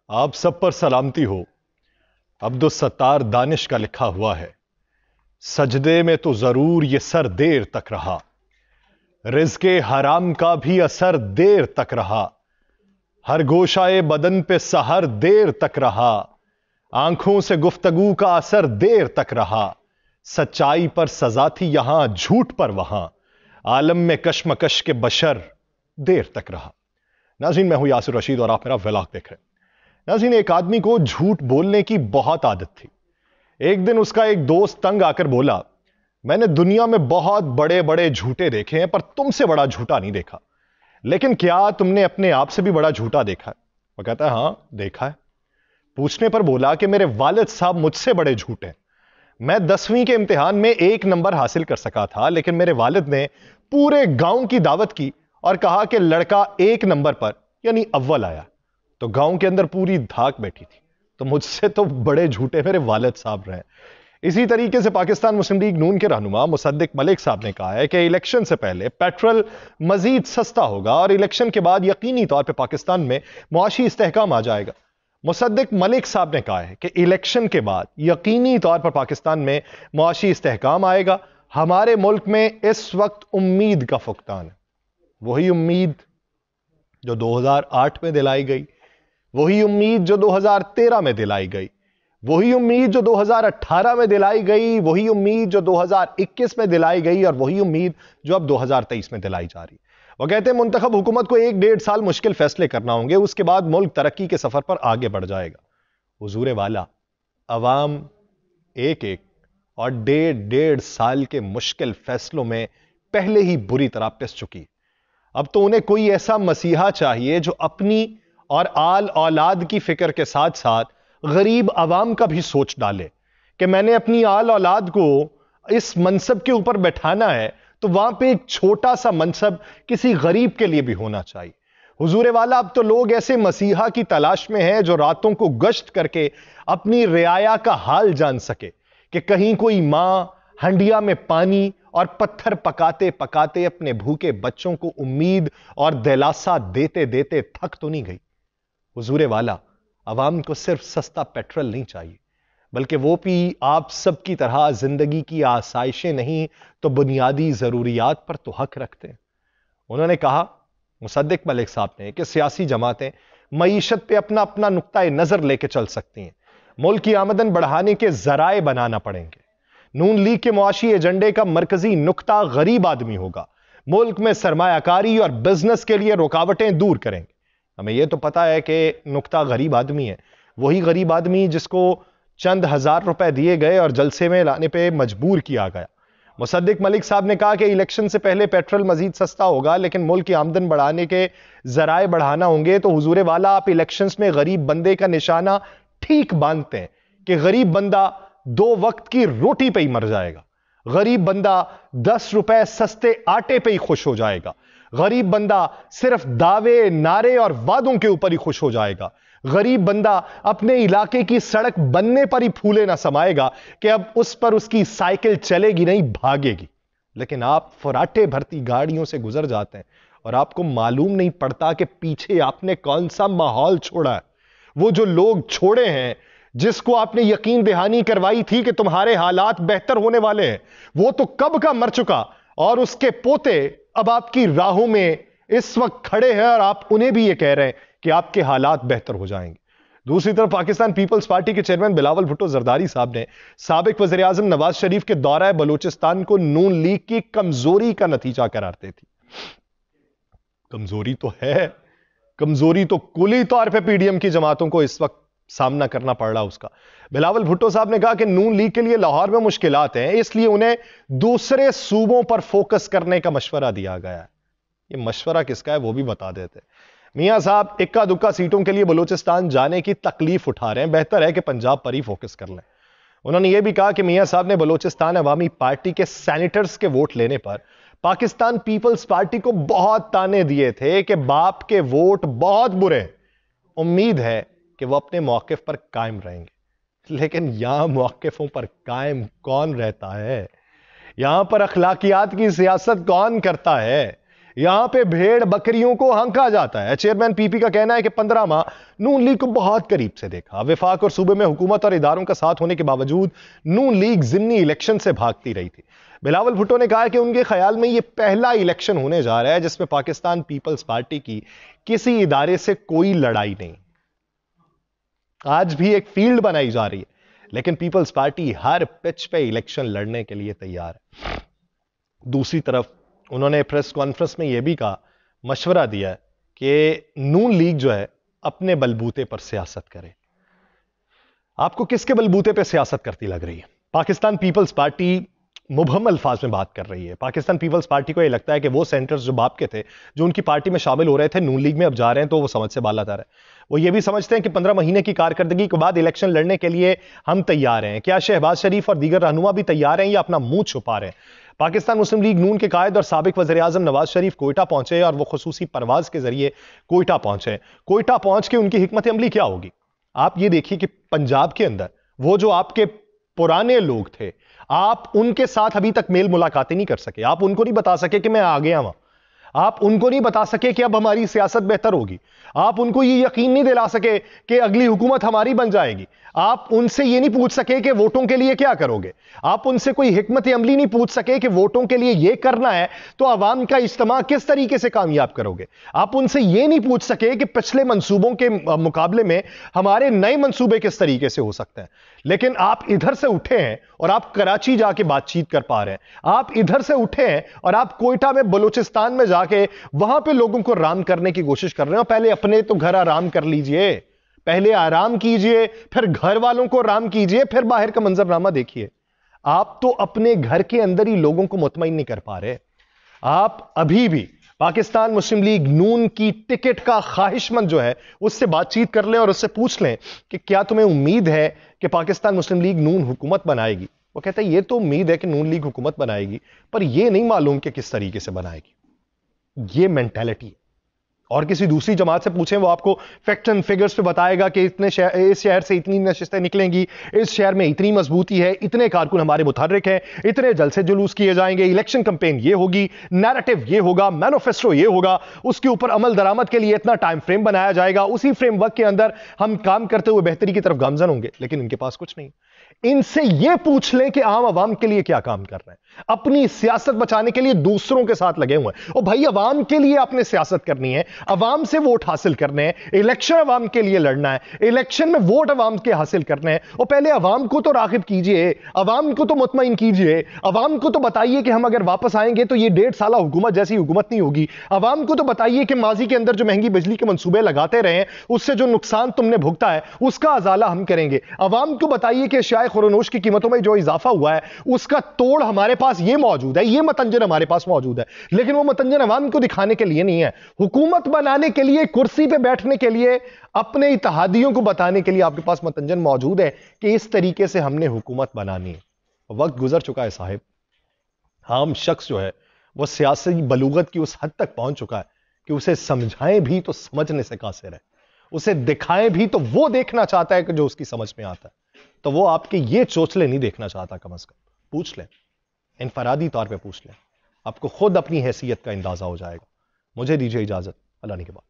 آپ سب پر سلامتی ہو. عبدالستار دانش کا لکھا ہوا ہے، سجدے میں تو ضرور یہ سر دیر تک رہا، رزق حرام کا بھی اثر دیر تک رہا، ہر گوشائے بدن پہ سحر دیر تک رہا، آنکھوں سے گفتگو کا اثر دیر تک رہا، سچائی پر سزا تھی یہاں، جھوٹ پر وہاں، عالم میں کشمکش کے بشر دیر تک رہا. ناظرین، میں ہوں یاسر رشید اور آپ میرا ولاگ دیکھ رہے ہیں. ناظرین، ایک آدمی کو جھوٹ بولنے کی بہت عادت تھی. ایک دن اس کا ایک دوست تنگ آ کر بولا، میں نے دنیا میں بہت بڑے بڑے جھوٹے دیکھے ہیں پر تم سے بڑا جھوٹا نہیں دیکھا، لیکن کیا تم نے اپنے آپ سے بھی بڑا جھوٹا دیکھا ہے؟ وہ کہتا ہے ہاں دیکھا ہے. پوچھنے پر بولا کہ میرے والد صاحب مجھ سے بڑے جھوٹے ہیں. میں 10ویں کے امتحان میں 1 نمبر حاصل کر سکا تھا، لیکن میرے والد نے پورے گاؤں کی دعوت کی اور کہا کہ لڑکا 1 نمبر پر یعنی اول آیا. تو گاؤں کے اندر پوری دھاک بیٹھی تھی. تو مجھ سے تو بڑے جھوٹے میرے والد صاحب رہے. اسی طریقے سے پاکستان مسلم لیگ نون کے رہنما مصدق ملک صاحب نے کہا ہے کہ الیکشن سے پہلے پیٹرول مزید سستا ہوگا اور الیکشن کے بعد یقینی طور پہ پاکستان میں معاشی استحکام آ جائے گا. مصدق ملک صاحب نے کہا ہے کہ الیکشن کے بعد یقینی طور پر پاکستان میں معاشی استحکام آئے گا. ہمارے ملک میں اس وقت امید کا فقدان ہے. وہی امید جو 2008 میں دلائی گئی، وہی امید جو 2013 میں دلائی گئی، وہی امید جو 2018 میں دلائی گئی، وہی امید جو 2021 میں دلائی گئی، اور وہی امید جو اب 2023 میں دلائی جا رہی. وہ کہتے ہیں منتخب حکومت کو 1-1.5 سال مشکل فیصلے کرنا ہوں گے، اس کے بعد ملک ترقی کے سفر پر آگے بڑھ جائے گا. حضور والا، عوام ایک اور 1.5 سال کے مشکل فیصلوں میں پہلے ہی بری طرح پس چکی. اب تو انہیں کوئی ایسا مسیحا چاہیے جو اپنی اور آل اولاد کی فکر کے ساتھ ساتھ غریب عوام کا بھی سوچ ڈالے کہ میں نے اپنی آل اولاد کو اس منصب کے اوپر بٹھانا ہے تو وہاں پہ ایک چھوٹا سا منصب کسی غریب کے لیے بھی ہونا چاہیے. حضور والا، اب تو لوگ ایسے مسیحا کی تلاش میں ہیں جو راتوں کو گشت کر کے اپنی رعایا کا حال جان سکے کہ کہیں کوئی ماں ہنڈیا میں پانی اور پتھر پکاتے پکاتے اپنے بھوکے بچوں کو امید اور دلاسا دیتے دیتے تھک تو نہیں گئی. حضور والا، عوام کو صرف سستا پیٹرول نہیں چاہیے، بلکہ وہ بھی آپ سب کی طرح زندگی کی آسائشیں نہیں تو بنیادی ضروریات پر تو حق رکھتے ہیں. انہوں نے کہا، مصدق ملک صاحب نے، کہ سیاسی جماعتیں معیشت پہ اپنا اپنا نقطۂ نظر لے کے چل سکتی ہیں، ملک کی آمدن بڑھانے کے ذرائع بنانا پڑیں گے. نون لیگ کے معاشی ایجنڈے کا مرکزی نقطہ غریب آدمی ہوگا. ملک میں سرمایہ کاری اور بزنس کے لیے رکاوٹیں دور کریں گے. ہمیں یہ تو پتا ہے کہ نقطہ غریب آدمی ہے، وہی غریب آدمی جس کو چند ہزار روپے دیے گئے اور جلسے میں لانے پہ مجبور کیا گیا. مصدق ملک صاحب نے کہا کہ الیکشن سے پہلے پیٹرول مزید سستا ہوگا، لیکن ملک کی آمدن بڑھانے کے ذرائع بڑھانا ہوں گے. تو حضور والا، آپ الیکشنز میں غریب بندے کا نشانہ ٹھیک باندھتے ہیں کہ غریب بندہ 2 وقت کی روٹی پہ ہی مر جائے گا. غریب بندہ 10 روپے سستے آٹے پہ ہی خوش ہو جائے گا. غریب بندہ صرف دعوے، نعرے اور وعدوں کے اوپر ہی خوش ہو جائے گا. غریب بندہ اپنے علاقے کی سڑک بننے پر ہی پھولے نہ سمائے گا کہ اب اس پر اس کی سائیکل چلے گی نہیں، بھاگے گی. لیکن آپ فراٹے بھرتی گاڑیوں سے گزر جاتے ہیں اور آپ کو معلوم نہیں پڑتا کہ پیچھے آپ نے کون سا ماحول چھوڑا ہے. وہ جو لوگ چھوڑے ہیں، جس کو آپ نے یقین دہانی کروائی تھی کہ تمہارے حالات بہتر ہونے والے ہیں، وہ تو کب کا مر چکا، اور اس کے پوتے اب آپ کی راہوں میں اس وقت کھڑے ہیں اور آپ انہیں بھی یہ کہہ رہے ہیں کہ آپ کے حالات بہتر ہو جائیں گے. دوسری طرف پاکستان پیپلز پارٹی کے چیئرمین بلاول بھٹو زرداری صاحب نے سابق وزیر اعظم نواز شریف کے دورہ بلوچستان کو نون لیگ کی کمزوری کا نتیجہ قرار دیتی. کمزوری تو ہے، کمزوری تو کلی طور پہ پی ڈی ایم کی جماعتوں کو اس وقت سامنا کرنا پڑ رہا اس کا. بلاول بھٹو صاحب نے کہا کہ نون لیگ کے لیے لاہور میں مشکلات ہیں، اس لیے انہیں دوسرے صوبوں پر فوکس کرنے کا مشورہ دیا گیا ہے. یہ مشورہ کس کا ہے وہ بھی بتا دیتے. میاں صاحب اکا دکا سیٹوں کے لیے بلوچستان جانے کی تکلیف اٹھا رہے ہیں، بہتر ہے کہ پنجاب پر ہی فوکس کر لیں. انہوں نے یہ بھی کہا کہ میاں صاحب نے بلوچستان عوامی پارٹی کے سینیٹرز کے ووٹ لینے پر پاکستان پیپلز پارٹی کو بہت تانے دیے تھے کہ باپ کے ووٹ بہت برے. امید ہے کہ وہ اپنے موقف پر قائم رہیں گے. لیکن یہاں موقفوں پر قائم کون رہتا ہے؟ یہاں پر اخلاقیات کی سیاست کون کرتا ہے؟ یہاں پہ بھیڑ بکریوں کو ہانکا جاتا ہے. چیئرمین پی پی کا کہنا ہے کہ 15 ماہ نون لیگ کو بہت قریب سے دیکھا. وفاق اور صوبے میں حکومت اور اداروں کا ساتھ ہونے کے باوجود نون لیگ ضمنی الیکشن سے بھاگتی رہی تھی. بلاول بھٹو نے کہا کہ ان کے خیال میں یہ پہلا الیکشن ہونے جا رہا ہے جس میں پاکستان پیپلز پارٹی کی کسی ادارے سے کوئی لڑائی نہیں. آج بھی ایک فیلڈ بنائی جا رہی ہے لیکن پیپلز پارٹی ہر پچ پہ الیکشن لڑنے کے لیے تیار ہے. دوسری طرف انہوں نے پریس کانفرنس میں یہ بھی کہا، مشورہ دیا ہے کہ نون لیگ جو ہے اپنے بلبوتے پر سیاست کرے. آپ کو کس کے بلبوتے پہ سیاست کرتی لگ رہی ہے؟ پاکستان پیپلز پارٹی مبہم الفاظ میں بات کر رہی ہے. پاکستان پیپلز پارٹی کو یہ لگتا ہے کہ وہ سینٹرز جو باپ کے تھے جو ان کی پارٹی میں شامل ہو رہے تھے نون لیگ میں اب جا رہے ہیں تو وہ سمجھ سے بالا تر ہے. وہ یہ بھی سمجھتے ہیں کہ 15 مہینے کی کارکردگی کے بعد الیکشن لڑنے کے لیے ہم تیار ہیں. کیا شہباز شریف اور دیگر رہنما بھی تیار ہیں یا اپنا منہ چھپا رہے ہیں؟ پاکستان مسلم لیگ نون کے قائد اور سابق وزیر اعظم نواز شریف کوئٹہ پہنچے اور وہ خصوصی پرواز کے ذریعے کوئٹہ پہنچے. کوئٹہ پہنچ کے ان کی حکمت عملی کیا ہوگی؟ آپ یہ دیکھیے کہ پنجاب کے اندر وہ جو آپ کے پرانے لوگ تھے، آپ ان کے ساتھ ابھی تک میل ملاقاتیں نہیں کر سکے. آپ ان کو نہیں بتا سکے کہ میں آ گیا ہوں. آپ ان کو نہیں بتا سکے کہ اب ہماری سیاست بہتر ہوگی. آپ ان کو یہ یقین نہیں دلا سکے کہ اگلی حکومت ہماری بن جائے گی. آپ ان سے یہ نہیں پوچھ سکے کہ ووٹوں کے لیے کیا کرو گے. آپ ان سے کوئی حکمت عملی نہیں پوچھ سکے کہ ووٹوں کے لیے یہ کرنا ہے تو عوام کا اجتماع کس طریقے سے کامیاب کرو گے. آپ ان سے یہ نہیں پوچھ سکے کہ پچھلے منصوبوں کے مقابلے میں ہمارے نئے منصوبے کس طریقے سے ہو سکتے ہیں. لیکن آپ ادھر سے اٹھے ہیں اور آپ کراچی جا کے بات چیت کر پا رہے ہیں. آپ ادھر سے اٹھے ہیں اور آپ کوئٹہ میں بلوچستان میں جا کے وہاں پہ لوگوں کو رام کرنے کی کوشش کر رہے ہیں. پہلے اپنے تو گھر آرام کر لیجئے، پہلے آرام کیجئے، پھر گھر والوں کو رام کیجئے، پھر باہر کا منظرنامہ دیکھیے. آپ تو اپنے گھر کے اندر ہی لوگوں کو مطمئن نہیں کر پا رہے. آپ ابھی بھی پاکستان مسلم لیگ نون کی ٹکٹ کا خواہش مند جو ہے اس سے بات چیت کر لیں اور اس سے پوچھ لیں کہ کیا تمہیں امید ہے کہ پاکستان مسلم لیگ نون حکومت بنائے گی. وہ کہتا ہے یہ تو امید ہے کہ نون لیگ حکومت بنائے گی، پر یہ نہیں معلوم کہ کس طریقے سے بنائے گی. یہ مینٹیلٹی. اور کسی دوسری جماعت سے پوچھیں وہ آپ کو فیکٹ اینڈ فگرز پہ بتائے گا کہ اس شہر سے اتنی نشستیں نکلیں گی، اس شہر میں اتنی مضبوطی ہے، اتنے کارکن ہمارے متحرک ہیں، اتنے جلسے جلوس کیے جائیں گے، الیکشن کمپین یہ ہوگی، نیریٹو یہ ہوگا، مینیفیسٹو یہ ہوگا، اس کے اوپر عمل درآمد کے لیے اتنا ٹائم فریم بنایا جائے گا، اسی فریم ورک کے اندر ہم کام کرتے ہوئے بہتری کی طرف گامزن ہوں گے. لیکن ان کے پاس کچھ نہیں. ان سے یہ پوچھ لیں کہ عام عوام کے لیے کیا کام کر رہے ہیں. اپنی سیاست بچانے کے لیے دوسروں کے ساتھ لگے ہوئے ہیں. اور بھائی عوام کے لیے آپ نے سیاست کرنی ہے، عوام سے ووٹ حاصل کرنے ہیں، الیکشن عوام کے لیے لڑنا ہے، الیکشن میں ووٹ عوام کے حاصل کرنے ہیں. اور پہلے عوام کو تو راغب کیجئے، عوام کو تو مطمئن کیجئے، عوام کو تو بتائیے کہ ہم اگر واپس آئیں گے تو یہ 1.5 سالہ حکومت جیسی حکومت نہیں ہوگی. عوام کو تو بتائیے کہ ماضی کے اندر جو مہنگی بجلی کے منصوبے لگاتے رہے ہیں اس سے جو نقصان تم نے بھگتا ہے اس کا ازالہ ہم کریں گے. عوام کو بتائیے کہ اشیاء خورنوش کی قیمتوں میں جو اضافہ ہوا ہے اس کا توڑ ہمارے پاس یہ موجود ہے، یہ متنجن ہمارے پاس موجود ہے. لیکن وہ متنجن عوام کو دکھانے کے لیے نہیں ہے، حکومت بنانے کے لیے، کرسی پہ بیٹھنے کے لیے، اپنے اتحادیوں کو بتانے کے لیے آپ کے پاس متنجن موجود ہے کہ اس طریقے سے ہم نے حکومت بنانی ہے. وقت گزر چکا ہے صاحب. عام شخص جو ہے وہ سیاسی بلوغت کی اس حد تک پہنچ چکا ہے کہ اسے سمجھائیں بھی تو سمجھنے سے قاصر ہے، اسے دکھائیں بھی تو وہ دیکھنا چاہتا ہے کہ جو اس کی سمجھ میں آتا ہے. تو وہ آپ کے یہ چوچلے نہیں دیکھنا چاہتا. کم از کم پوچھ لیں، انفرادی طور پہ پوچھ لیں، آپ کو خود اپنی حیثیت کا اندازہ ہو جائے گا. مجھے دیجیے اجازت. اللہ نے کے بعد.